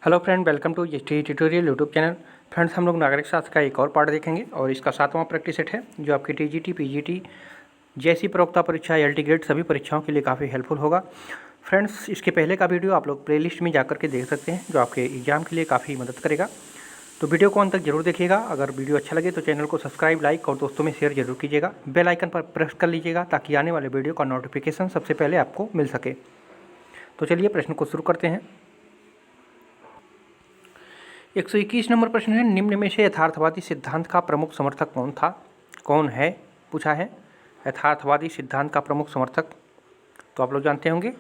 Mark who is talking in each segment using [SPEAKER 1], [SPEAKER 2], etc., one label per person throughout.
[SPEAKER 1] Hello friend, welcome to GST tutorial YouTube channel. Friends, हम लोग नागरिक शास्त्र का एक और पार्ट देखेंगे और इसका 7वां प्रैक्टिस सेट है जो आपकी टीजीटी, पीजीटी जैसी प्रवक्ता परीक्षा, एलटी ग्रेड सभी परीक्षाओं के लिए काफ़ी हेल्पफुल होगा। फ्रेंड्स, इसके पहले का वीडियो आप लोग प्लेलिस्ट में जाकर के देख सकते हैं जो आपके एग्जाम के लिए काफ़ी मदद करेगा। तो वीडियो को अंत तक जरूर देखिएगा। अगर वीडियो अच्छा लगे तो चैनल को सब्सक्राइब, लाइक और दोस्तों में शेयर जरूर कीजिएगा। बेल आइकन पर प्रेस कर लीजिएगा ताकि आने वाले वीडियो का नोटिफिकेशन सबसे पहले आपको मिल सके। तो चलिए प्रश्न को शुरू करते हैं। 121 नंबर प्रश्न है, निम्न में से यथार्थवादी सिद्धांत का प्रमुख समर्थक कौन है पूछा है। यथार्थवादी सिद्धांत का प्रमुख समर्थक तो आप लोग जानते होंगे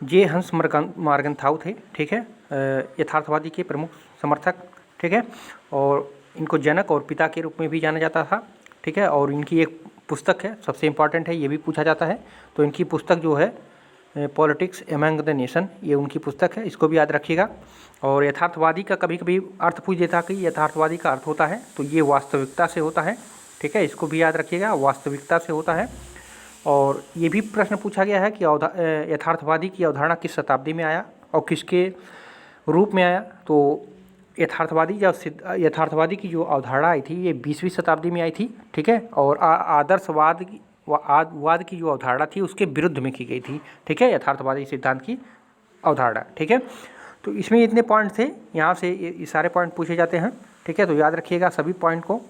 [SPEAKER 1] जे हंस मार्गनथाउ थे। ठीक है, यथार्थवादी के प्रमुख समर्थक। ठीक है, और इनको जनक और पिता के रूप में भी जाना जाता था। ठीक है, और इनकी एक पुस्तक है, सबसे इम्पॉर्टेंट है, ये भी पूछा जाता है। तो इनकी पुस्तक जो है पॉलिटिक्स एमंग द नेशन, ये उनकी पुस्तक है, इसको भी याद रखिएगा। और यथार्थवादी का कभी कभी अर्थ पूछ देता कि यथार्थवादी का अर्थ होता है तो ये वास्तविकता से होता है। ठीक है, इसको भी याद रखिएगा, वास्तविकता से होता है। और ये भी प्रश्न पूछा गया है कि यथार्थवादी की अवधारणा किस शताब्दी में आया और किसके रूप में आया। तो यथार्थवादी की जो अवधारणा आई थी ये 20वीं शताब्दी में आई थी। ठीक है, और आदर्शवाद की जो अवधारणा थी उसके विरुद्ध में की गई थी। ठीक है, यथार्थवादी सिद्धांत की अवधारणा। ठीक है, तो इसमें इतने पॉइंट थे, यहाँ से ये सारे पॉइंट पूछे जाते हैं। ठीक है, तो याद रखिएगा सभी पॉइंट को।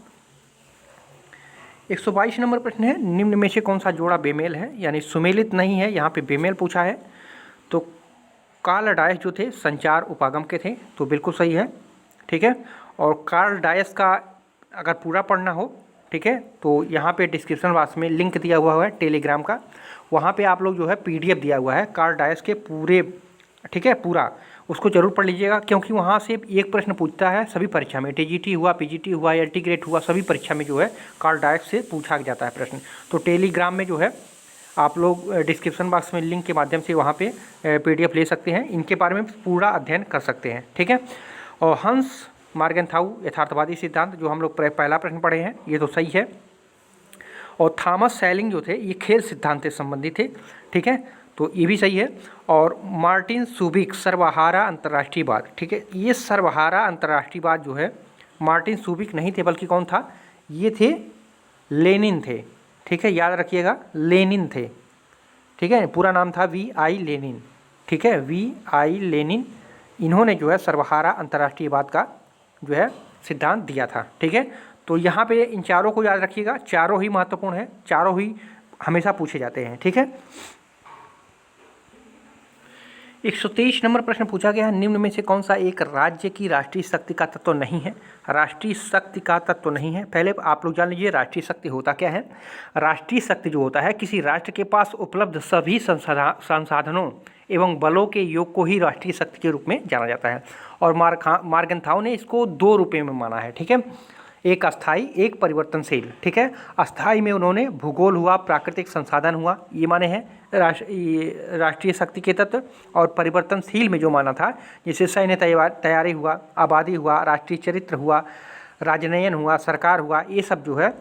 [SPEAKER 1] 122 नंबर प्रश्न है, निम्न में से कौन सा जोड़ा बेमेल है, यानी सुमेलित नहीं है, यहाँ पे बेमेल पूछा है। तो कार्ल डायस जो थे संचार उपागम के थे, तो बिल्कुल सही है। ठीक है, और कार्ल डायस का अगर पूरा पढ़ना हो, ठीक है, तो यहाँ पे डिस्क्रिप्शन बॉक्स में लिंक दिया हुआ है टेलीग्राम का, वहाँ पे आप लोग जो है PDF दिया हुआ है कार्ल डायस के पूरे। ठीक है, पूरा उसको जरूर पढ़ लीजिएगा, क्योंकि वहाँ से एक प्रश्न पूछता है सभी परीक्षा में, टीजीटी हुआ, पीजीटी हुआ, एलटी ग्रेड हुआ, सभी परीक्षा में जो है कार्ल डायस से पूछा जाता है प्रश्न। तो टेलीग्राम में जो है आप लोग डिस्क्रिप्शन बॉक्स में लिंक के माध्यम से वहाँ पे PDF ले सकते हैं, इनके बारे में पूरा अध्ययन कर सकते हैं। ठीक है, और हंस मार्गनथाउ यथार्थवादी सिद्धांत जो हम लोग पहला प्रश्न पढ़े हैं ये तो सही है। और थॉमस सैलिंग जो थे ये खेल सिद्धांत से संबंधित थे। ठीक है, तो ये भी सही है। और मार्टिन सुबिक सर्वहारा अंतर्राष्ट्रीयवाद। ठीक है, ये सर्वहारा अंतर्राष्ट्रीयवाद जो है मार्टिन सुबिक नहीं थे, बल्कि कौन था, ये थे लेनिन थे। ठीक है, याद रखिएगा लेनिन थे। ठीक है, पूरा नाम था VI लेनिन। ठीक है, VI लेनिन, इन्होंने जो है सर्वहारा अंतर्राष्ट्रीयवाद का जो है सिद्धांत दिया था। ठीक है, तो यहाँ पे इन चारों को याद रखिएगा, चारों ही महत्वपूर्ण है, चारों ही हमेशा पूछे जाते हैं। ठीक है, 123 नंबर प्रश्न पूछा गया है, निम्न में से कौन सा एक राज्य की राष्ट्रीय शक्ति का तत्व नहीं है। राष्ट्रीय शक्ति का तत्व नहीं है। पहले आप लोग जान लीजिए राष्ट्रीय शक्ति होता क्या है। राष्ट्रीय शक्ति जो होता है किसी राष्ट्र के पास उपलब्ध सभी संसाधनों एवं बलों के योग को ही राष्ट्रीय शक्ति के रूप में जाना जाता है। और मार्गनथाउ ने इसको 2 रूपों में माना है। ठीक है, एक अस्थाई, एक परिवर्तनशील। ठीक है, अस्थाई में उन्होंने भूगोल हुआ, प्राकृतिक संसाधन हुआ, ये माने हैं राष्ट्रीय शक्ति के तत्व। और परिवर्तनशील में जो माना था जैसे सैन्य तैयारी हुआ, आबादी हुआ, राष्ट्रीय चरित्र हुआ, राजनयन हुआ, सरकार हुआ, ये सब जो है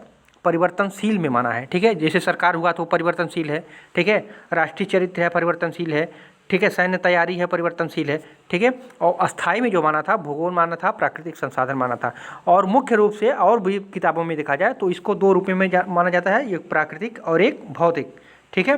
[SPEAKER 1] परिवर्तनशील में माना है। ठीक है, जैसे सरकार हुआ तो परिवर्तनशील है। ठीक है, राष्ट्रीय चरित्र है, परिवर्तनशील है। ठीक है, सैन्य तैयारी है, परिवर्तनशील है। ठीक है, और अस्थाई में जो माना था भूगोल माना था, प्राकृतिक संसाधन माना था। और मुख्य रूप से और भी किताबों में देखा जाए तो इसको 2 रूपों में माना जाता है, एक प्राकृतिक और एक भौतिक। ठीक है,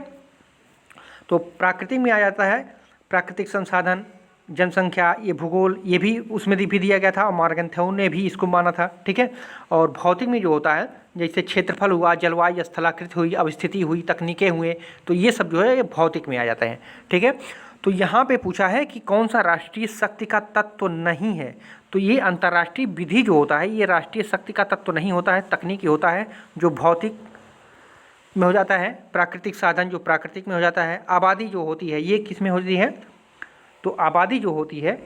[SPEAKER 1] तो प्राकृतिक में आ जाता है प्राकृतिक संसाधन, जनसंख्या, ये भूगोल, ये भी उसमें भी दिया गया था और मार्गनथाउ ने भी इसको माना था। ठीक है, और भौतिक में जो होता है जैसे क्षेत्रफल हुआ, जलवायु स्थलाकृति हुई, अवस्थिति हुई, तकनीकें हुए, तो ये सब जो है ये भौतिक में आ जाते हैं। ठीक है, तो यहाँ पे पूछा है कि कौन सा राष्ट्रीय शक्ति का तत्व नहीं है। तो ये अंतर्राष्ट्रीय विधि जो होता है ये राष्ट्रीय शक्ति का तत्व नहीं होता है, तकनीकी होता है जो भौतिक में हो जाता है, प्राकृतिक साधन जो प्राकृतिक में हो जाता है, आबादी जो होती है ये किस में होती है, तो आबादी जो होती है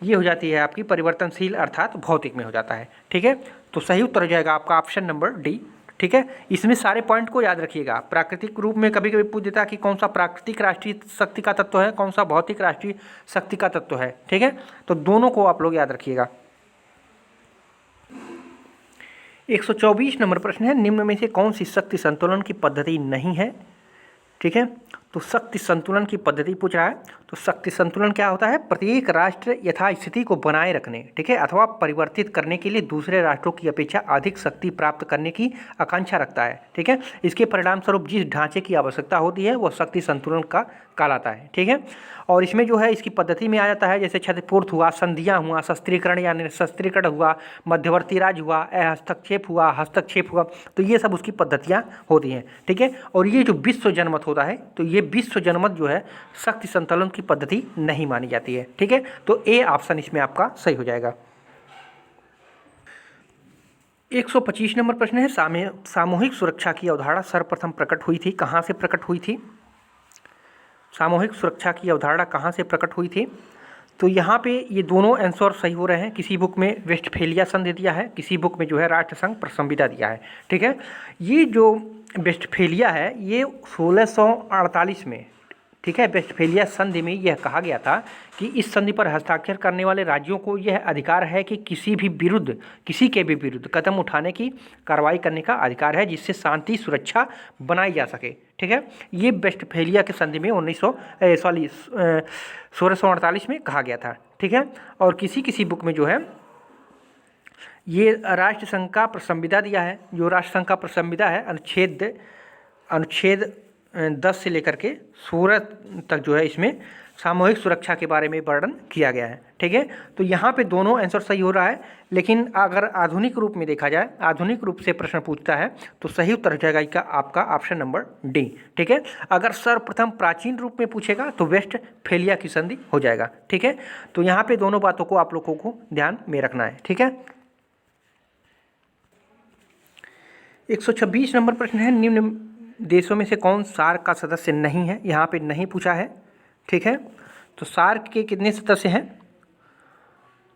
[SPEAKER 1] ये हो जाती है आपकी परिवर्तनशील अर्थात भौतिक में हो जाता है। ठीक है, तो सही उत्तर हो जाएगा आपका ऑप्शन नंबर डी। ठीक है, इसमें सारे पॉइंट को याद रखिएगा। प्राकृतिक रूप में कभी कभी पूछ देता है कि कौन सा प्राकृतिक राष्ट्रीय शक्ति का तत्व है, कौन सा भौतिक राष्ट्रीय शक्ति का तत्व है। ठीक है, तो दोनों को आप लोग याद रखिएगा। 124 नंबर प्रश्न है, निम्न में से कौन सी शक्ति संतुलन की पद्धति नहीं है। ठीक है, तो शक्ति संतुलन की पद्धति पूछ रहा है। तो शक्ति संतुलन क्या होता है? प्रत्येक राष्ट्र यथास्थिति को बनाए रखने, ठीक है, अथवा परिवर्तित करने के लिए दूसरे राष्ट्रों की अपेक्षा अधिक शक्ति प्राप्त करने की आकांक्षा रखता है, ठीक है। इसके परिणाम स्वरूप जिस ढांचे की आवश्यकता होती है वह शक्ति संतुलन का कहलाता है, ठीक है। और इसमें जो है इसकी पद्धति में आ जाता है, जैसे क्षतिपूर्त हुआ, संधियाँ हुआ, शस्त्रीकरण या निशस्त्रीकरण हुआ, मध्यवर्ती राज हुआ, हस्तक्षेप हुआ, हस्तक्षेप हुआ, तो ये सब उसकी पद्धतियाँ होती हैं, ठीक है। और ये जो विश्व जनमत होता है, तो ये विश्व जनमत जो है शक्ति संतुलन की पद्धति नहीं मानी जाती है, ठीक है। तो ए ऑप्शन इसमें आपका सही हो जाएगा। 125 नंबर प्रश्न है, सामूहिक सुरक्षा की अवधारणा सर्वप्रथम प्रकट हुई थी, कहाँ से प्रकट हुई थी? सामूहिक सुरक्षा की अवधारणा कहाँ से प्रकट हुई थी? तो यहाँ पे ये दोनों आंसर सही हो रहे हैं। किसी बुक में वेस्टफेलिया संधि दिया है, किसी बुक में जो है राष्ट्रसंघ प्रसंविदा दिया है, ठीक है। ये जो वेस्टफेलिया है ये 1648 में, ठीक है, वेस्टफेलिया संधि में यह कहा गया था कि इस संधि पर हस्ताक्षर करने वाले राज्यों को यह अधिकार है कि किसी के भी विरुद्ध कदम उठाने की कार्रवाई करने का अधिकार है जिससे शांति सुरक्षा बनाई जा सके, ठीक है। ये वेस्टफेलिया के संधि में 1648 में कहा गया था, ठीक है। और किसी बुक में जो है ये राष्ट्रसंघ का प्रसंविदा दिया है। जो राष्ट्रसंघ का प्रसंविदा है अनुच्छेद 10 से लेकर के 16 तक जो है इसमें सामूहिक सुरक्षा के बारे में वर्णन किया गया है, ठीक है। तो यहाँ पे दोनों आंसर सही हो रहा है, लेकिन अगर आधुनिक रूप में देखा जाए, आधुनिक रूप से प्रश्न पूछता है तो सही उत्तर हो जाएगा इसका आपका ऑप्शन नंबर डी, ठीक है। अगर सर्वप्रथम प्राचीन रूप में पूछेगा तो वेस्टफेलिया की संधि हो जाएगा, ठीक है। तो यहाँ पे दोनों बातों को आप लोगों को ध्यान में रखना है, ठीक है। 126 नंबर प्रश्न है, निम्न देशों में से कौन सार्क का सदस्य नहीं है? यहाँ पे नहीं पूछा है, ठीक है। तो सार्क के कितने सदस्य हैं?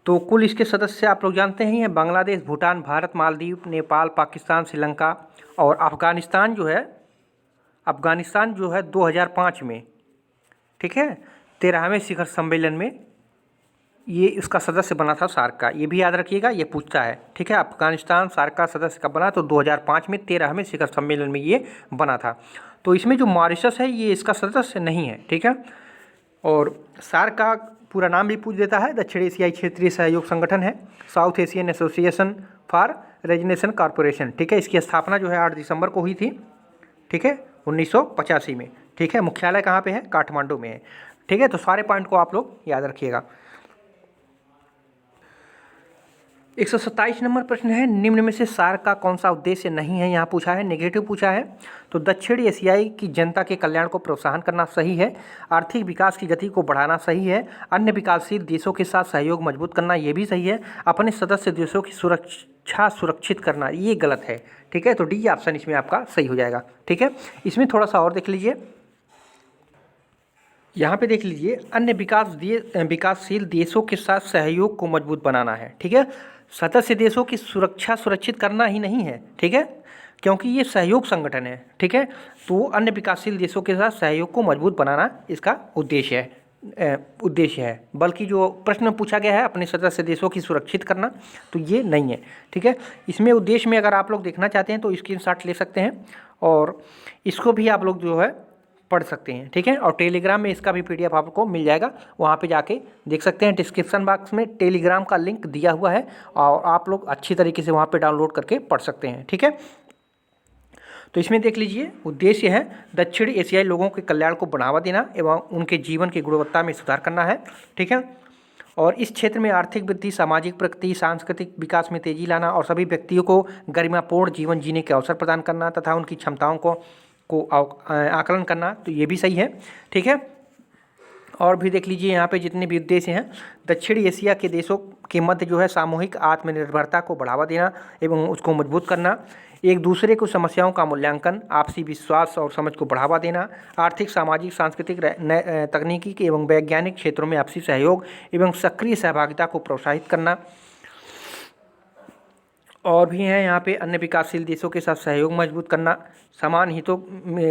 [SPEAKER 1] तो कुल इसके सदस्य आप लोग जानते ही हैं, बांग्लादेश, भूटान, भारत, मालदीव, नेपाल, पाकिस्तान, श्रीलंका और अफ़गानिस्तान जो है 2005 में, ठीक है, 13वें शिखर सम्मेलन में ये इसका सदस्य बना था सार्क का। ये भी याद रखिएगा, ये पूछता है, ठीक है। अफगानिस्तान सार्क का सदस्य कब बना? तो 2005 में 13वें शिखर सम्मेलन में ये बना था। तो इसमें जो मॉरिशस है ये इसका सदस्य नहीं है, ठीक है। और सार्क का पूरा नाम भी पूछ देता है, दक्षिण एशियाई क्षेत्रीय सहयोग संगठन है, South Asian Association for Regional Corporation, ठीक है। इसकी स्थापना जो है 8 दिसंबर को हुई थी, ठीक है, 1985 में, ठीक है। मुख्यालय कहाँ पे है? काठमांडू में है, ठीक है। तो सारे पॉइंट को आप लोग याद रखिएगा। 127 नंबर प्रश्न है, निम्न में से सार्क का कौन सा उद्देश्य नहीं है? यहाँ पूछा है, नेगेटिव पूछा है। तो दक्षिण एशियाई की जनता के कल्याण को प्रोत्साहन करना सही है, आर्थिक विकास की गति को बढ़ाना सही है, अन्य विकासशील देशों के साथ सहयोग मजबूत करना ये भी सही है, अपने सदस्य देशों की सुरक्षा सुरक्षित करना ये गलत है, ठीक है। तो डी ऑप्शन इसमें आपका सही हो जाएगा, ठीक है। इसमें थोड़ा सा और देख लीजिए, यहाँ पे देख लीजिए, अन्य विकासशील देशों के साथ सहयोग को मजबूत बनाना है, ठीक है। सदस्य देशों की सुरक्षा सुरक्षित करना ही नहीं है, ठीक है, क्योंकि ये सहयोग संगठन है, ठीक है। तो अन्य विकासशील देशों के साथ सहयोग को मजबूत बनाना इसका उद्देश्य है, बल्कि जो प्रश्न पूछा गया है अपने सदस्य देशों की सुरक्षित करना, तो ये नहीं है, ठीक है। इसमें उद्देश्य में अगर आप लोग देखना चाहते हैं तो स्क्रीनशॉट ले सकते हैं और इसको भी आप लोग जो है पढ़ सकते हैं, ठीक है। और टेलीग्राम में इसका भी PDF आपको मिल जाएगा, वहाँ पे जाके देख सकते हैं। डिस्क्रिप्शन बॉक्स में टेलीग्राम का लिंक दिया हुआ है और आप लोग अच्छी तरीके से वहाँ पे डाउनलोड करके पढ़ सकते हैं, ठीक है। तो इसमें देख लीजिए, उद्देश्य है दक्षिण एशियाई लोगों के कल्याण को बढ़ावा देना एवं उनके जीवन की गुणवत्ता में सुधार करना है, ठीक है। और इस क्षेत्र में आर्थिक वृद्धि, सामाजिक प्रगति, सांस्कृतिक विकास में तेजी लाना और सभी व्यक्तियों को गरिमापूर्ण जीवन जीने के अवसर प्रदान करना तथा उनकी क्षमताओं को आकलन करना, तो ये भी सही है, ठीक है। और भी देख लीजिए, यहाँ पे जितने भी उद्देश्य हैं, दक्षिण एशिया के देशों के मध्य जो है सामूहिक आत्मनिर्भरता को बढ़ावा देना एवं उसको मजबूत करना, एक दूसरे को समस्याओं का मूल्यांकन, आपसी विश्वास और समझ को बढ़ावा देना, आर्थिक, सामाजिक, सांस्कृतिक, तकनीकी एवं वैज्ञानिक क्षेत्रों में आपसी सहयोग एवं सक्रिय सहभागिता को प्रोत्साहित करना। और भी हैं यहाँ पे, अन्य विकासशील देशों के साथ सहयोग मजबूत करना, समान हितों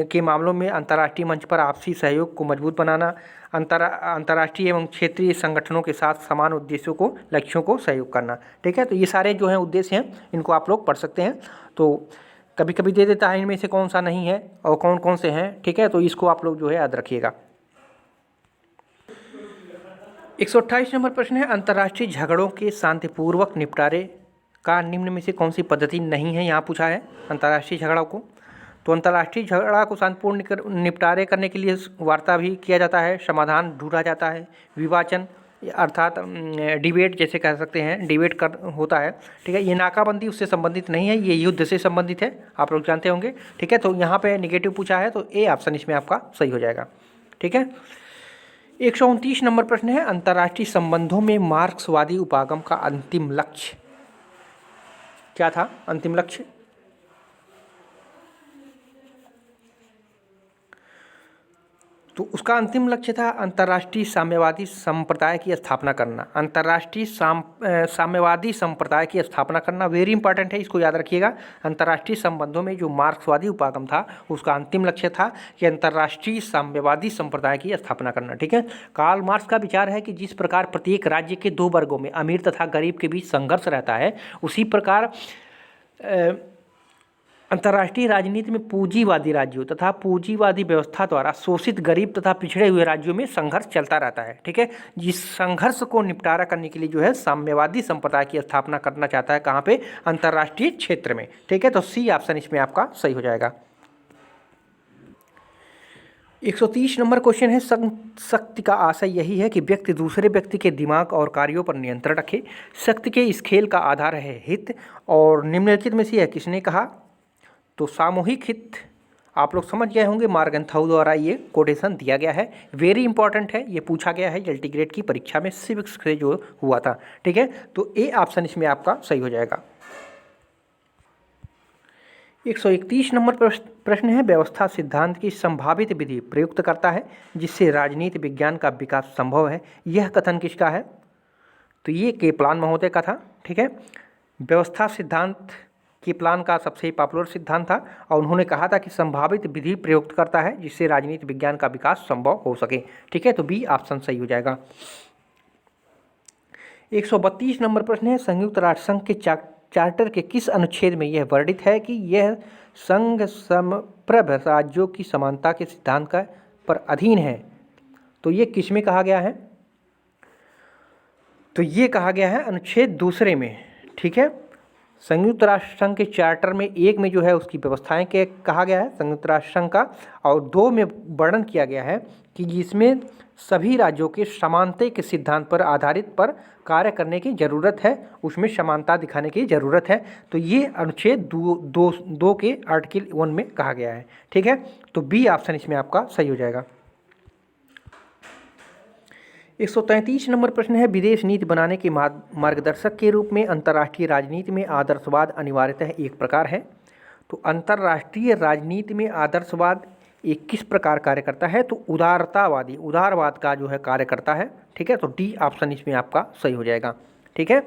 [SPEAKER 1] के मामलों में अंतर्राष्ट्रीय मंच पर आपसी सहयोग को मजबूत बनाना, अंतर्राष्ट्रीय एवं क्षेत्रीय संगठनों के साथ समान उद्देश्यों को लक्ष्यों को सहयोग करना, ठीक है। तो ये सारे जो हैं उद्देश्य हैं, इनको आप लोग पढ़ सकते हैं। तो कभी कभी दे देता है इनमें से कौन सा नहीं है और कौन कौन से हैं, ठीक है। तो इसको आप लोग जो है याद रखिएगा। 128 नंबर प्रश्न है, अंतर्राष्ट्रीय झगड़ों के शांतिपूर्वक निपटारे का निम्न में से कौन सी पद्धति नहीं है, यहाँ पूछा है अंतर्राष्ट्रीय झगड़ों को। तो अंतर्राष्ट्रीय झगड़ा को शांतिपूर्ण निपटारे करने के लिए वार्ता भी किया जाता है, समाधान ढूंढा जाता है, विवाचन अर्थात डिबेट जैसे कह सकते हैं, डिबेट कर होता है, ठीक है। ये नाकाबंदी उससे संबंधित नहीं है, ये युद्ध से संबंधित है, आप लोग जानते होंगे, ठीक है। तो यहाँ पे नेगेटिव पूछा है तो ए ऑप्शन इसमें आपका सही हो जाएगा, ठीक है। 129 नंबर प्रश्न है, अंतर्राष्ट्रीय संबंधों में मार्क्सवादी उपागम का अंतिम लक्ष्य क्या था? अंतिम लक्ष्य तो उसका अंतिम लक्ष्य था अंतर्राष्ट्रीय साम्यवादी संप्रदाय की स्थापना करना। अंतर्राष्ट्रीय साम्यवादी संप्रदाय की स्थापना करना वेरी इंपॉर्टेंट है, इसको याद रखिएगा। अंतर्राष्ट्रीय संबंधों में जो मार्क्सवादी उपागम था उसका अंतिम लक्ष्य था कि अंतर्राष्ट्रीय साम्यवादी संप्रदाय की स्थापना करना, ठीक है। कार्ल मार्क्स का विचार है कि जिस प्रकार प्रत्येक राज्य के दो वर्गों में अमीर तथा गरीब के बीच संघर्ष रहता है, उसी प्रकार अंतर्राष्ट्रीय राजनीति में पूंजीवादी राज्यों तथा पूंजीवादी व्यवस्था द्वारा शोषित गरीब तथा पिछड़े हुए राज्यों में संघर्ष चलता रहता है, ठीक है। जिस संघर्ष को निपटारा करने के लिए जो है साम्यवादी संप्रदाय की स्थापना करना चाहता है, कहाँ पे? अंतर्राष्ट्रीय क्षेत्र में, ठीक है। तो सी ऑप्शन इसमें आपका सही हो जाएगा। 130 नंबर क्वेश्चन है, शक्ति का आशय यही है कि व्यक्ति दूसरे व्यक्ति के दिमाग और कार्यों पर नियंत्रण रखे। शक्ति के इस खेल का आधार है हित, और निम्नलिखित में से यह किसने कहा? तो सामूहिक हित, आप लोग समझ गए होंगे, मार्गन्थाउ द्वारा ये कोटेशन दिया गया है, वेरी इंपॉर्टेंट है, ये पूछा गया है अल्टीग्रेड की परीक्षा में सिविक्स से जो हुआ था, ठीक है। तो ए ऑप्शन इसमें आपका सही हो जाएगा। 131 नंबर प्रश्न है, व्यवस्था सिद्धांत की संभावित विधि प्रयुक्त करता है जिससे राजनीति विज्ञान का विकास संभव है। यह कथन किसका है? तो ये केपलान महोदय का था, ठीक है। व्यवस्था सिद्धांत केपलान का सबसे पॉपुलर सिद्धांत था और उन्होंने कहा था कि संभावित विधि प्रयुक्त करता है जिससे राजनीति विज्ञान का विकास संभव हो सके, ठीक है। तो बी ऑप्शन सही हो जाएगा। 132 नंबर प्रश्न है, संयुक्त राष्ट्र संघ के चार्टर के किस अनुच्छेद में यह वर्णित है कि यह संघ समप्रभ राज्यों की समानता के सिद्धांत का पर अधीन है? तो ये किस में कहा गया है? तो ये कहा गया है अनुच्छेद 2 में, ठीक है। संयुक्त राष्ट्र संघ के चार्टर में 1 में जो है उसकी व्यवस्थाएं के कहा गया है संयुक्त राष्ट्र संघ का, और 2 में वर्णन किया गया है कि जिसमें सभी राज्यों के समानता के सिद्धांत पर आधारित पर कार्य करने की ज़रूरत है, उसमें समानता दिखाने की ज़रूरत है। तो ये अनुच्छेद 2 के आर्टिकल 1 में कहा गया है, ठीक है। तो बी ऑप्शन इसमें आपका सही हो जाएगा। 133 नंबर प्रश्न है, विदेश नीति बनाने के मार्गदर्शक के रूप में अंतर्राष्ट्रीय राजनीति में आदर्शवाद अनिवार्यतः एक प्रकार है। तो अंतर्राष्ट्रीय राजनीति में आदर्शवाद एक किस प्रकार कार्य करता है? तो उदारवाद का जो है कार्य करता है, ठीक है। तो डी ऑप्शन इसमें आपका सही हो जाएगा, ठीक है।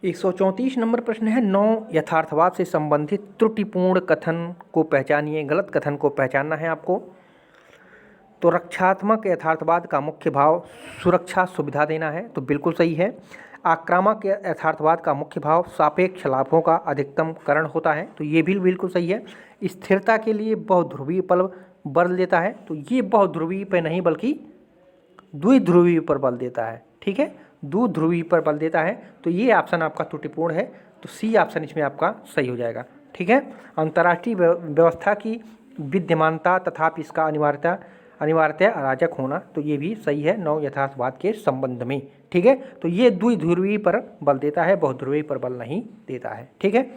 [SPEAKER 1] 134 नंबर प्रश्न है, 9 यथार्थवाद से संबंधित त्रुटिपूर्ण कथन को पहचानिए। गलत कथन को पहचानना है आपको। तो रक्षात्मक यथार्थवाद का मुख्य भाव सुरक्षा सुविधा देना है, तो बिल्कुल सही है। आक्रामक यथार्थवाद का मुख्य भाव सापेक्ष लाभों का अधिकतमकरण होता है, तो ये भी बिल्कुल सही है। स्थिरता के लिए बहुध्रुवीय पर बल देता है, तो ये बहुध्रुवीय पर नहीं बल्कि द्विध्रुवीय पर बल देता है, ठीक है। द्विध्रुवीय पर बल देता है, तो ये ऑप्शन आपका त्रुटिपूर्ण है। तो सी ऑप्शन इसमें आपका सही हो जाएगा, ठीक है। अंतर्राष्ट्रीय व्यवस्था की विद्यमानता तथापि इसका अनिवार्यतः अराजक होना, तो ये भी सही है 9 यथार्थवाद के संबंध में, ठीक है। तो ये द्विध्रुवीय पर बल देता है, बहुध्रुवीय पर बल नहीं देता है, ठीक है।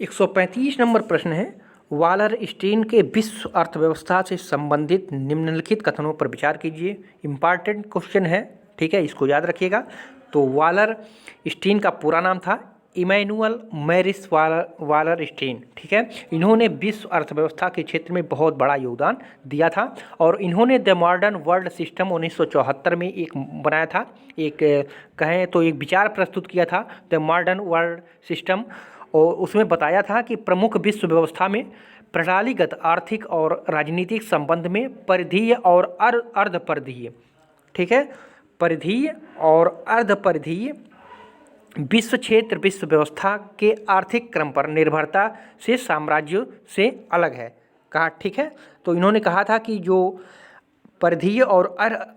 [SPEAKER 1] 135 नंबर प्रश्न है, वालरस्टीन के विश्व अर्थव्यवस्था से संबंधित निम्नलिखित कथनों पर विचार कीजिए। इंपॉर्टेंट क्वेश्चन है, ठीक है, इसको याद रखिएगा। तो वालरस्टीन का पूरा नाम था इमैनुअल मैरिस वालरस्टीन, ठीक है। इन्होंने विश्व अर्थव्यवस्था के क्षेत्र में बहुत बड़ा योगदान दिया था और इन्होंने द मॉडर्न वर्ल्ड सिस्टम 1974 में एक बनाया था, एक कहें तो एक विचार प्रस्तुत किया था द मॉडर्न वर्ल्ड सिस्टम, और उसमें बताया था कि प्रमुख विश्व व्यवस्था में प्रणालीगत आर्थिक और राजनीतिक संबंध में परिधीय और अर्धपरिधीय, ठीक है, परिधीय और अर्धपरिधीय विश्व क्षेत्र विश्व व्यवस्था के आर्थिक क्रम पर निर्भरता से साम्राज्यों से अलग है। कहा, ठीक है। तो इन्होंने कहा था कि जो परिधीय और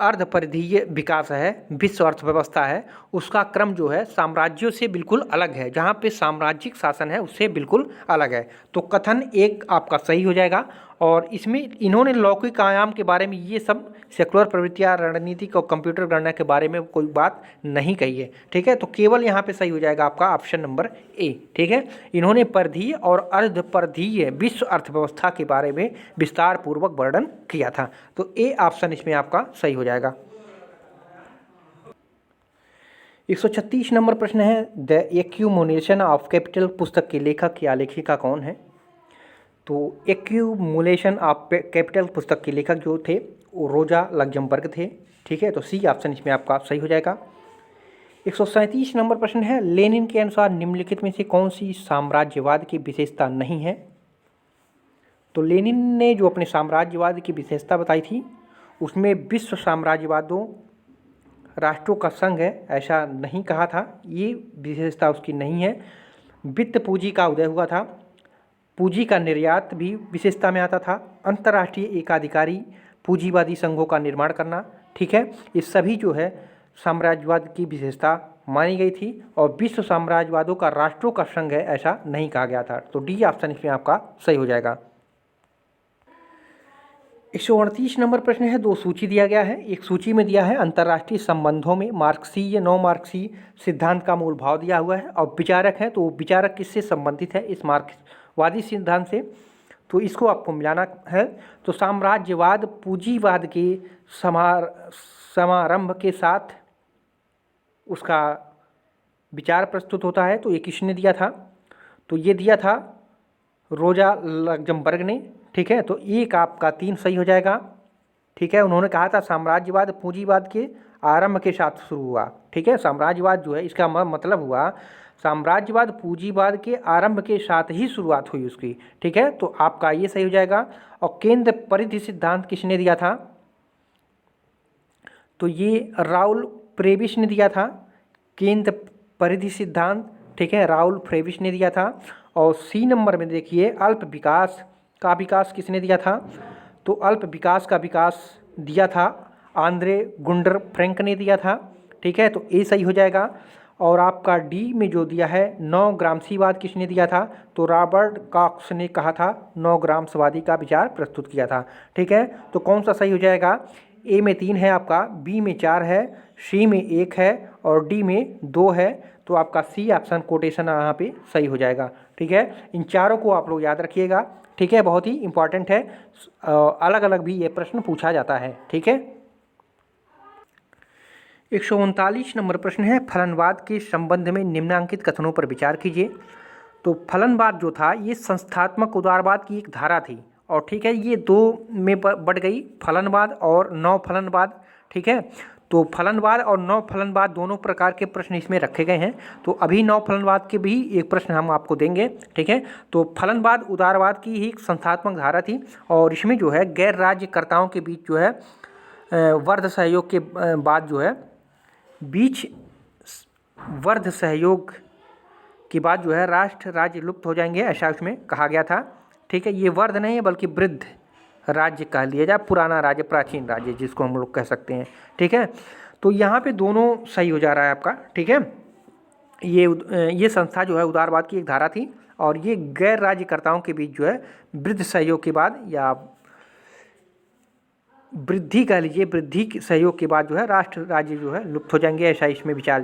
[SPEAKER 1] अर्ध परिधीय विकास है, विश्व अर्थव्यवस्था है, उसका क्रम जो है साम्राज्यों से बिल्कुल अलग है, जहाँ पे साम्राज्यिक शासन है उससे बिल्कुल अलग है। तो कथन एक आपका सही हो जाएगा। और इसमें इन्होंने लौकिक आयाम के बारे में ये सब सेकुलर प्रवृत्तियाँ, रणनीतिक और कंप्यूटर गणना के बारे में कोई बात नहीं कही है, ठीक है। तो केवल यहाँ पे सही हो जाएगा आपका ऑप्शन नंबर ए, ठीक है। इन्होंने परिधीय और अर्ध परिधीय विश्व अर्थव्यवस्था के बारे में विस्तार पूर्वक वर्णन किया था। तो ए ऑप्शन इसमें आपका सही हो जाएगा। 136 नंबर प्रश्न है, द एक्यूमुलेशन ऑफ कैपिटल पुस्तक के लेखक या लेखिका कौन है? तो एक्यूमुलेशन ऑफ कैपिटल पुस्तक के लेखक जो थे वो रोजा लग्जमबर्ग थे, ठीक है। तो सी ऑप्शन इसमें आपका सही हो जाएगा। 137 नंबर प्रश्न है, लेनिन के अनुसार निम्नलिखित में से कौन सी साम्राज्यवाद की विशेषता नहीं है? तो लेनिन ने जो अपने साम्राज्यवाद की विशेषता बताई थी उसमें विश्व साम्राज्यवादों राष्ट्रों का संघ है ऐसा नहीं कहा था, ये विशेषता उसकी नहीं है। वित्त पूंजी का उदय हुआ था, पूंजी का निर्यात भी विशेषता में आता था, अंतर्राष्ट्रीय एकाधिकारी पूंजीवादी संघों का निर्माण करना, ठीक है। ये सभी जो है साम्राज्यवाद की विशेषता मानी गई थी। और विश्व साम्राज्यवादों का राष्ट्रों का संघ है ऐसा नहीं कहा गया था। तो डी ऑप्शन इसमें आपका सही हो जाएगा। 138 नंबर प्रश्न है, दो सूची दिया गया है। एक सूची में दिया है अंतर्राष्ट्रीय संबंधों में मार्क्सीय नौ मार्क्सीय सिद्धांत का मूल भाव दिया हुआ है और विचारक है, तो विचारक किससे संबंधित है? इस मार्क्सवादी सिद्धांत से। तो इसको आपको मिलाना है। तो साम्राज्यवाद पूंजीवाद के समारंभ के साथ उसका विचार प्रस्तुत होता है। तो ये किसने दिया था? तो ये दिया था रोजा लग्जमबर्ग ने, ठीक है। तो एक आपका 3 सही हो जाएगा, ठीक है। उन्होंने कहा था साम्राज्यवाद पूंजीवाद के आरंभ के साथ शुरू हुआ, ठीक है। साम्राज्यवाद जो है इसका मतलब हुआ साम्राज्यवाद पूंजीवाद के आरंभ के साथ ही शुरुआत हुई उसकी, ठीक है। तो आपका ये सही हो जाएगा। और केंद्र परिधि सिद्धांत किसने दिया था? तो ये राउल फ्रेबिश ने दिया था, केंद्र परिधि सिद्धांत, ठीक है, राउल फ्रेबिश ने दिया था। और सी नंबर में देखिए अल्प विकास का विकास किसने दिया था? तो अल्प विकास का विकास दिया था आंद्रे गुंडर फ्रैंक ने दिया था, ठीक है। तो ए सही हो जाएगा। और आपका डी में जो दिया है नौ ग्रामसीवाद किसने दिया था? तो रॉबर्ट कॉक्स ने कहा था, नौ ग्रामसवादी का विचार प्रस्तुत किया था, ठीक है। तो कौन सा सही हो जाएगा? ए में 3 है आपका, बी में 4 है, सी में 1 है और डी में 2 है। तो आपका सी ऑप्शन कोटेशन यहाँ पे सही हो जाएगा, ठीक है। इन चारों को आप लोग याद रखिएगा, ठीक है, बहुत ही इंपॉर्टेंट है, अलग अलग भी ये प्रश्न पूछा जाता है, ठीक है। 139 नंबर प्रश्न है, फलनवाद के संबंध में निम्नांकित कथनों पर विचार कीजिए। तो फलनवाद जो था ये संस्थात्मक उदारवाद की एक धारा थी और ठीक है ये दो में बढ़ गई, फलनवाद और नव फलनवाद, ठीक है। तो फलनवाद और नव फलनवाद दोनों प्रकार के प्रश्न इसमें रखे गए हैं। तो अभी नव फलनवाद के भी एक प्रश्न हम आपको देंगे, ठीक है। तो फलनवाद उदारवाद की ही एक संस्थात्मक धारा थी और इसमें जो है गैर राज्यकर्ताओं के बीच जो है वर्ध सहयोग के बाद जो है वर्ध सहयोग के बाद जो है राष्ट्र राज्य लुप्त हो जाएंगे ऐसा उसमें कहा गया था, ठीक है। ये वर्ध नहीं है बल्कि वृद्ध राज्य कह लिया जाए, पुराना राज्य, प्राचीन राज्य जिसको हम लोग कह सकते हैं, ठीक है। तो यहाँ पे दोनों सही हो जा रहा है आपका, ठीक है। ये संस्था जो है उदारवाद की एक धारा थी और ये गैर राज्यकर्ताओं के बीच जो है वृद्ध सहयोग के बाद या वृद्धि कह लीजिए, वृद्धि सहयोग के बाद जो है राष्ट्र राज्य जो है लुप्त हो जाएंगे ऐसा इसमें विचार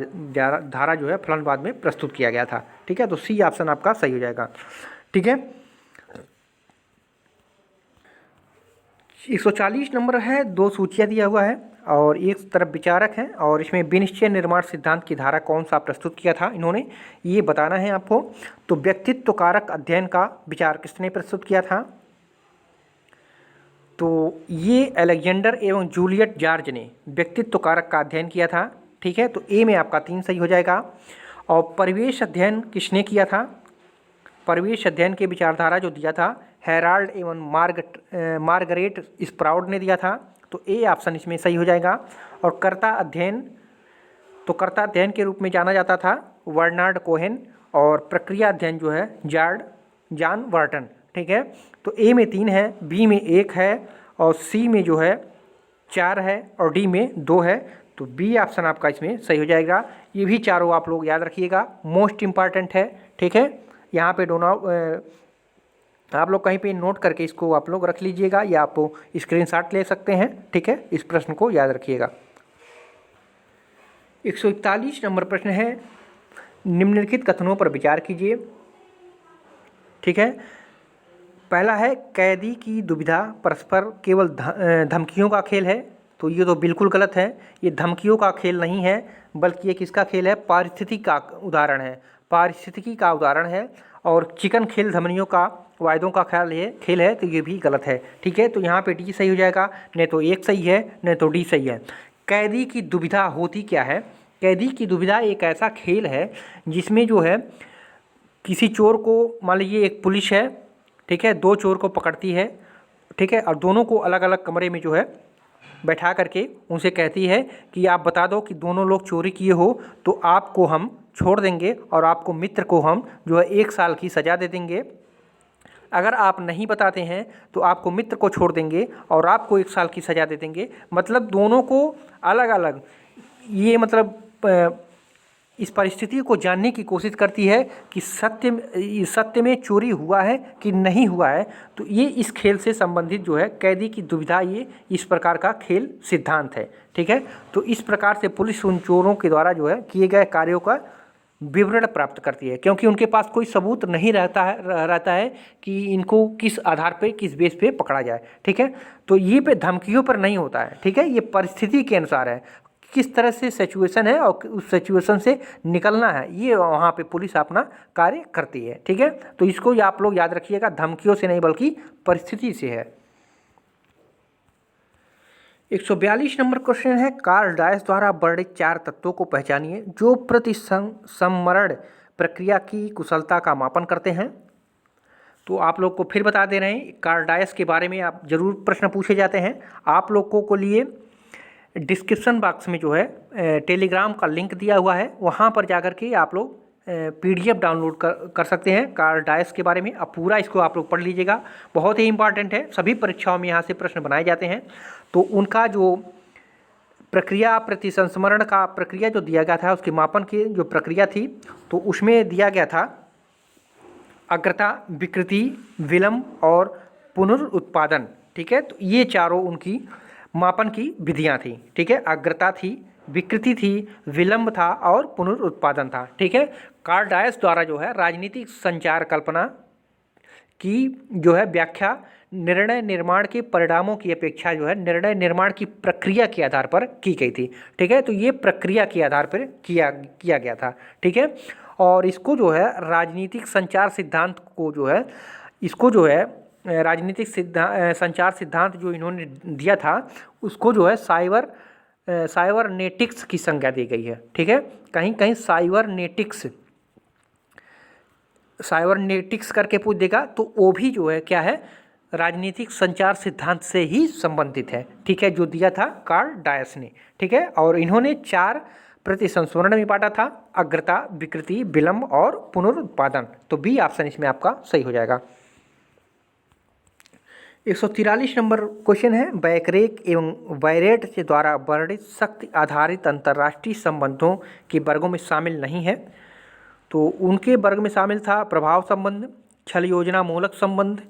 [SPEAKER 1] धारा जो है फलनवाद में प्रस्तुत किया गया था, ठीक है। तो सी ऑप्शन आपका सही हो जाएगा, ठीक है। 140 नंबर है, दो सूचियाँ दिया हुआ है और एक तरफ विचारक हैं और इसमें विनिश्चय निर्माण सिद्धांत की धारा कौन सा प्रस्तुत किया था इन्होंने ये बताना है आपको। तो व्यक्तित्व कारक अध्ययन का विचार किसने प्रस्तुत किया था? तो ये अलेक्जेंडर एवं जूलियट जॉर्ज ने व्यक्तित्व कारक का अध्ययन किया था, ठीक है। तो ए में आपका 3 सही हो जाएगा। और परिवेश अध्ययन किसने किया था? परिवेश अध्ययन के विचारधारा जो दिया था हेराल्ड एवं मार्गरेट स्प्राउड ने दिया था। तो ए ऑप्शन इसमें सही हो जाएगा। और कर्ता अध्ययन, तो कर्ता अध्ययन के रूप में जाना जाता था बर्नार्ड कोहेन और प्रक्रिया अध्ययन जो है जॉन वार्टन। ठीक है, तो ए में 3 है, बी में 1 है और सी में जो है 4 है और डी में 2 है। तो बी ऑप्शन आपका इसमें सही हो जाएगा। ये भी चारों आप लोग याद रखिएगा, मोस्ट इम्पॉर्टेंट है। ठीक है, यहाँ पे दोनों आप लोग कहीं पे नोट करके इसको आप लोग रख लीजिएगा या आप स्क्रीनशॉट ले सकते हैं। ठीक है, इस प्रश्न को याद रखिएगा। 141 नंबर प्रश्न है, निम्नलिखित कथनों पर विचार कीजिए। ठीक है, पहला है कैदी की दुविधा परस्पर केवल धमकियों का खेल है। तो ये तो बिल्कुल गलत है, ये धमकियों का खेल नहीं है बल्कि ये किसका खेल है, पारिस्थितिकी का उदाहरण है, पारिस्थितिकी का उदाहरण है। और चिकन खेल धमनियों का वायदों का खेल है, तो ये भी गलत है। ठीक है, तो यहाँ पे डी सही हो जाएगा, नहीं तो 1 सही है, नहीं तो डी सही है। कैदी की दुविधा होती क्या है? कैदी की दुविधा एक ऐसा खेल है जिसमें जो है किसी चोर को, मान लीजिए एक पुलिस है, ठीक है, 2 चोर को पकड़ती है, ठीक है, और दोनों को अलग अलग कमरे में जो है बैठा करके उनसे कहती है कि आप बता दो कि दोनों लोग चोरी किए हो तो आपको हम छोड़ देंगे और आपको मित्र को हम जो है 1 साल की सज़ा दे देंगे। अगर आप नहीं बताते हैं तो आपको मित्र को छोड़ देंगे और आपको 1 साल की सज़ा दे देंगे। मतलब दोनों को अलग अलग, ये मतलब इस परिस्थिति को जानने की कोशिश करती है कि सत्य में चोरी हुआ है कि नहीं हुआ है। तो ये इस खेल से संबंधित जो है कैदी की दुविधा, ये इस प्रकार का खेल सिद्धांत है। ठीक है, तो इस प्रकार से पुलिस उन चोरों के द्वारा जो है किए गए कार्यों का विवरण प्राप्त करती है, क्योंकि उनके पास कोई सबूत नहीं रहता है कि इनको किस आधार पे, किस बेस पे पकड़ा जाए। ठीक है, तो ये पे धमकियों पर नहीं होता है। ठीक है, ये परिस्थिति के अनुसार है, किस तरह से सिचुएशन है और उस सिचुएशन से निकलना है, ये वहाँ पे पुलिस अपना कार्य करती है। ठीक है, तो इसको आप लोग याद रखिएगा, धमकियों से नहीं बल्कि परिस्थिति से है। 142 नंबर क्वेश्चन है, कार्ल डायस द्वारा वर्णित 4 तत्वों को पहचानिए जो प्रतिसंस्मरण प्रक्रिया की कुशलता का मापन करते हैं। तो आप लोग को फिर बता दे रहे हैं, कार्ल डायस के बारे में आप जरूर प्रश्न पूछे जाते हैं। आप लोगों को लिए डिस्क्रिप्शन बॉक्स में जो है टेलीग्राम का लिंक दिया हुआ है, वहाँ पर जाकर के आप लोग PDF डाउनलोड कर सकते हैं कार्ल डायस के बारे में। अब पूरा इसको आप लोग पढ़ लीजिएगा, बहुत ही इंपॉर्टेंट है, सभी परीक्षाओं में यहाँ से प्रश्न बनाए जाते हैं। तो उनका जो प्रक्रिया, प्रतिसंस्मरण का प्रक्रिया जो दिया गया था, उसके मापन की जो प्रक्रिया थी, तो उसमें दिया गया था अग्रता, विकृति, विलंब और पुनरुत्पादन। ठीक है, तो ये चारों उनकी मापन की विधियां थी। ठीक है, अग्रता थी, विकृति थी, विलंब था और पुनरुत्पादन था। ठीक है, कार्ल डायस द्वारा जो है राजनीतिक संचार कल्पना की जो है व्याख्या निर्णय निर्माण के परिणामों की अपेक्षा जो है निर्णय निर्माण की प्रक्रिया के आधार पर की गई थी। ठीक है, तो ये प्रक्रिया के आधार पर किया गया था। ठीक है, और इसको जो है राजनीतिक संचार सिद्धांत को जो है, इसको जो है राजनीतिक संचार सिद्धांत जो इन्होंने दिया था, उसको जो है साइबरनेटिक्स की संज्ञा दी गई है। ठीक है, कहीं कहीं साइबरनेटिक्स करके पूछ देगा, तो वो भी जो है क्या है, राजनीतिक संचार सिद्धांत से ही संबंधित है। ठीक है, जो दिया था कार्ल डायस ने। ठीक है, और इन्होंने 4 प्रतिसंस्मरण में बांटा था, अग्रता, विकृति, विलंब और पुनरुत्पादन। तो बी ऑप्शन इसमें आपका सही हो जाएगा। 143 नंबर क्वेश्चन है, बैकरेक एवं वायरेट के द्वारा वर्णित शक्ति आधारित अंतर्राष्ट्रीय संबंधों के वर्गों में शामिल नहीं है। तो उनके वर्ग में शामिल था प्रभाव संबंध, छल योजना मूलक संबंध,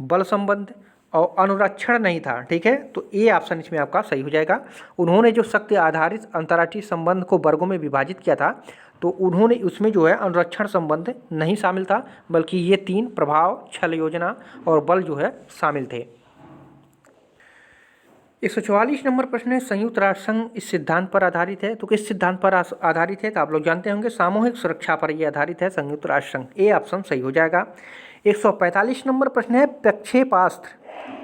[SPEAKER 1] बल संबंध और अनुरक्षण नहीं था। ठीक है, तो ए ऑप्शन इसमें आपका सही हो जाएगा। उन्होंने जो शक्ति आधारित अंतर्राष्ट्रीय संबंध को वर्गों में विभाजित किया था, तो उन्होंने उसमें जो है अनुरक्षण संबंध नहीं शामिल था, बल्कि ये 3 प्रभाव, छल योजना और बल जो है शामिल थे। 144 नंबर प्रश्न है, संयुक्त राष्ट्र संघ इस सिद्धांत पर आधारित है। तो किस सिद्धांत पर आधारित है? तो आप लोग जानते होंगे, सामूहिक सुरक्षा पर यह आधारित है संयुक्त राष्ट्र संघ। ए ऑप्शन सही हो जाएगा। 145 नंबर प्रश्न है, प्रक्षेपास्त्र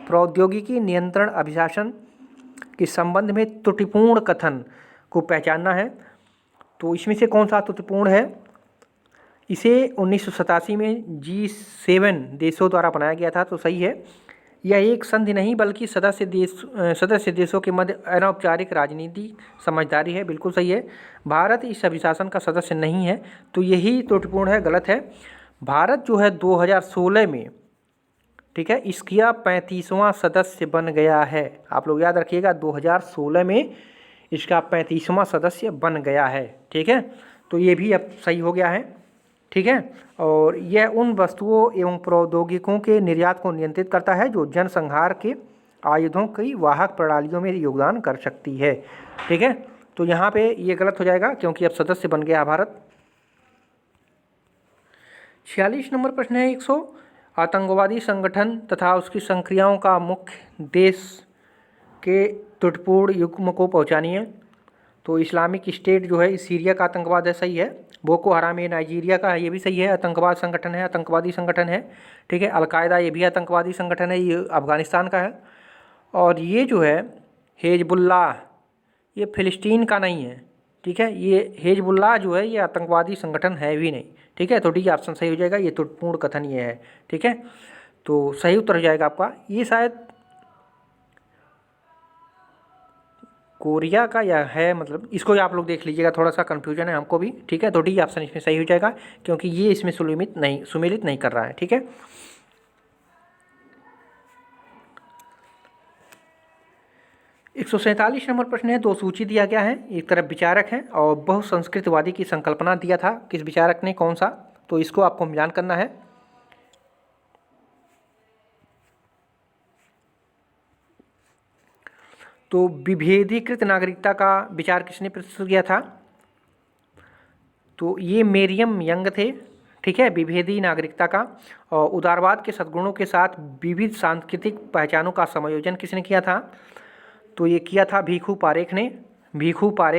[SPEAKER 1] प्रौद्योगिकी नियंत्रण अभिशासन के संबंध में त्रुटिपूर्ण कथन को पहचानना है। तो इसमें से कौन सा त्रुटिपूर्ण है? इसे 1987 में G7 देशों द्वारा बनाया गया था, तो सही है। यह एक संधि नहीं बल्कि सदस्य देशों के मध्य अनौपचारिक राजनीति समझदारी है। बिल्कुल सही है। भारत इस अभिशासन का सदस्य नहीं है, तो यही त्रुटिपूर्ण है, गलत है। भारत जो है 2016 में, ठीक है, इसका 35वां सदस्य बन गया है। आप लोग याद रखिएगा 2016 में इसका 35वां सदस्य बन गया है। ठीक है, तो ये भी अब सही हो गया है। ठीक है, और यह उन वस्तुओं एवं प्रौद्योगिकों के निर्यात को नियंत्रित करता है जो जनसंहार के आयुधों की वाहक प्रणालियों में योगदान कर सकती है। ठीक है, तो यहाँ पे ये गलत हो जाएगा क्योंकि अब सदस्य बन गया भारत। 46 नंबर प्रश्न है 100, आतंकवादी संगठन तथा उसकी संक्रियाओं का मुख्य देश के त्रुटिपूर्ण युग्म को पहचानिए। तो इस्लामिक स्टेट जो है सीरिया का आतंकवाद है, सही है। बोको हराम ये नाइजीरिया का है, ये भी सही है, आतंकवाद संगठन है, आतंकवादी संगठन है। ठीक है, अलकायदा ये भी आतंकवादी संगठन है, ये अफ़गानिस्तान का है। और ये जो है हिजबुल्लाह, ये फ़िलिस्तीन का नहीं है। ठीक है, ये हिजबुल्लाह जो है ये आतंकवादी संगठन है भी नहीं। ठीक है, तो डी ऑप्शन सही हो जाएगा। ये त्रुटिपूर्ण कथन ये है। ठीक है, तो सही उत्तर हो जाएगा आपका। ये शायद कोरिया का या है, मतलब इसको आप लोग देख लीजिएगा, थोड़ा सा कन्फ्यूजन है हमको भी। ठीक है, तो डी ऑप्शन इसमें सही हो जाएगा क्योंकि ये इसमें सुमेलित नहीं कर रहा है। ठीक है, एक 147 नंबर प्रश्न है, 2 सूची दिया गया है, एक तरफ विचारक है और बहुसंस्कृतवादी की संकल्पना दिया था, किस विचारक ने, कौन सा, तो इसको आपको मिलान करना है। तो विभेदीकृत नागरिकता का विचार किसने प्रस्तुत किया था? तो ये मेरियम यंग थे। ठीक है, विभेदी नागरिकता का। और उदारवाद के सद्गुणों के साथ विविध सांस्कृतिक पहचानों का समायोजन किसने किया था? तो ये किया था भिखु पारेख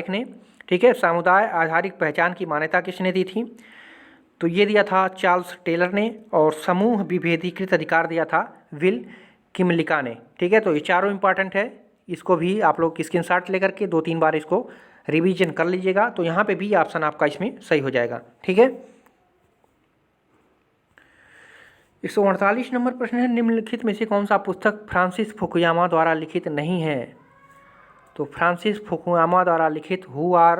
[SPEAKER 1] ने। ठीक है, समुदाय आधारित पहचान की मान्यता किसने दी थी? तो ये दिया था चार्ल्स टेलर ने। और समूह विभेदीकृत अधिकार दिया था विल किमलिका ने। ठीक है, तो ये चारों इंपॉर्टेंट है, इसको भी आप लोग स्क्रीनशॉट लेकर के 2-3 बार इसको रिवीजन कर लीजिएगा, तो यहाँ पे भी ऑप्शन आपका इसमें सही हो जाएगा। ठीक है, 148 नंबर प्रश्न है, निम्नलिखित में से कौन सा पुस्तक फ्रांसिस फुकुयामा द्वारा लिखित नहीं है? तो फ्रांसिस फुकुयामा द्वारा लिखित हु आर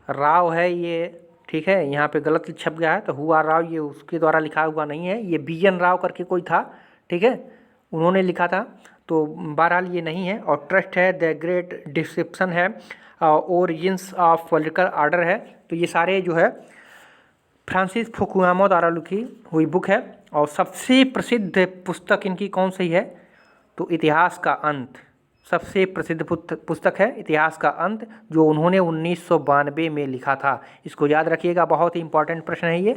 [SPEAKER 1] राव है ये। ठीक है, यहाँ पे गलत छप गया है, तो हु आर राव ये उसके द्वारा लिखा हुआ नहीं है, ये BN राव करके कोई था। ठीक है, उन्होंने लिखा था, तो बहरहाल ये नहीं है। और ट्रस्ट है, द ग्रेट डिसेप्शन है, ओरिजिन्स ऑफ पॉलिटिकल आर्डर है। तो ये सारे जो है फ्रांसिस फुकुयामा द्वारा लिखी हुई बुक है। और सबसे प्रसिद्ध पुस्तक इनकी कौन सी है? तो इतिहास का अंत सबसे प्रसिद्ध पुस्तक है, इतिहास का अंत, जो उन्होंने 1992 में लिखा था। इसको याद रखिएगा, बहुत ही इंपॉर्टेंट प्रश्न है ये।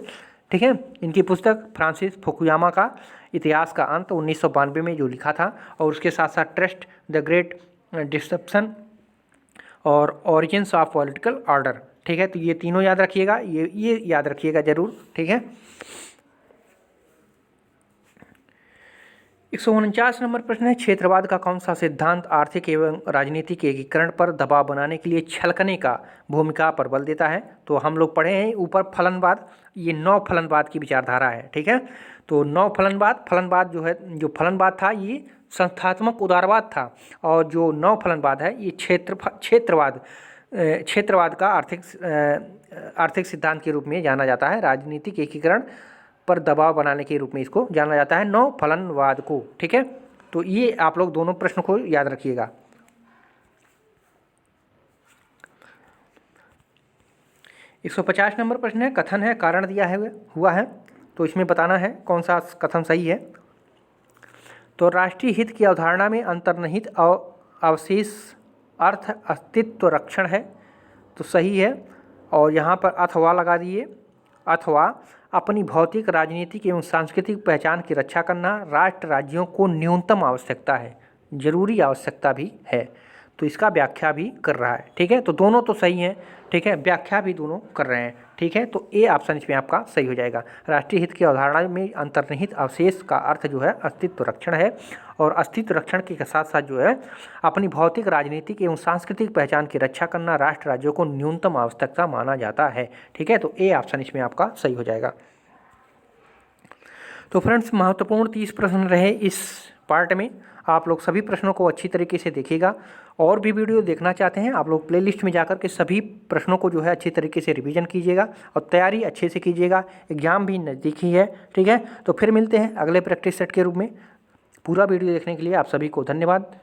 [SPEAKER 1] ठीक है, इनकी पुस्तक फ्रांसिस फुकुयामा का इतिहास का अंत 1992 में जो लिखा था। और उसके साथ साथ ट्रस्ट, द ग्रेट डिसेप्शन और ओरिजिन्स ऑफ पॉलिटिकल आर्डर। ठीक है, तो ये तीनों याद रखिएगा, ये याद रखिएगा जरूर। ठीक है, 149 नंबर प्रश्न है, क्षेत्रवाद का कौन सा सिद्धांत आर्थिक एवं राजनीतिक एकीकरण पर दबाव बनाने के लिए छलकने का भूमिका पर बल देता है? तो हम लोग पढ़े हैं ऊपर फलनवाद, ये नौ फलनवाद की विचारधारा है। ठीक है, तो नौ फलनवाद जो है, जो फलनवाद था ये संस्थात्मक उदारवाद था। और जो नौ फलनवाद है ये क्षेत्रवाद का आर्थिक सिद्धांत के रूप में जाना जाता है। राजनीतिक एकीकरण पर दबाव बनाने के रूप में इसको जाना जाता है, नौ फलनवाद को। ठीक है, तो ये आप लोग दोनों प्रश्न को याद रखिएगा। एक 150 नंबर प्रश्न है, कथन है, कारण दिया हुआ है, तो इसमें बताना है कौन सा कथन सही है। तो राष्ट्रीय हित की अवधारणा में अंतर्निहित अवशेष अर्थ अस्तित्व रक्षण है, तो सही है। और यहाँ पर अथवा लगा दिए, अथवा अपनी भौतिक, राजनीतिक एवं सांस्कृतिक पहचान की रक्षा करना राष्ट्र राज्यों को न्यूनतम आवश्यकता है, जरूरी आवश्यकता भी है, तो इसका व्याख्या भी कर रहा है। ठीक है, तो दोनों तो सही हैं। ठीक है, व्याख्या भी दोनों कर रहे हैं। ठीक है, तो ए ऑप्शन इसमें आपका सही हो जाएगा। राष्ट्रीय हित की अवधारणा में अंतर्निहित अवशेष का अर्थ जो है अस्तित्व रक्षण है, और अस्तित्व रक्षण के साथ साथ जो है अपनी भौतिक, राजनीतिक एवं सांस्कृतिक पहचान की रक्षा करना राष्ट्र राज्यों को न्यूनतम आवश्यकता माना जाता है। ठीक है, तो ए ऑप्शन इसमें आपका सही हो जाएगा। तो फ्रेंड्स, महत्वपूर्ण 30 प्रश्न रहे इस पार्ट में। आप लोग सभी प्रश्नों को अच्छी तरीके से देखिएगा। और भी वीडियो देखना चाहते हैं आप लोग प्लेलिस्ट में जाकर के सभी प्रश्नों को जो है अच्छी तरीके से रिवीजन कीजिएगा और तैयारी अच्छे से कीजिएगा। एग्जाम भी नज़दीक ही है, ठीक है। तो फिर मिलते हैं अगले प्रैक्टिस सेट के रूप में। पूरा वीडियो देखने के लिए आप सभी को धन्यवाद।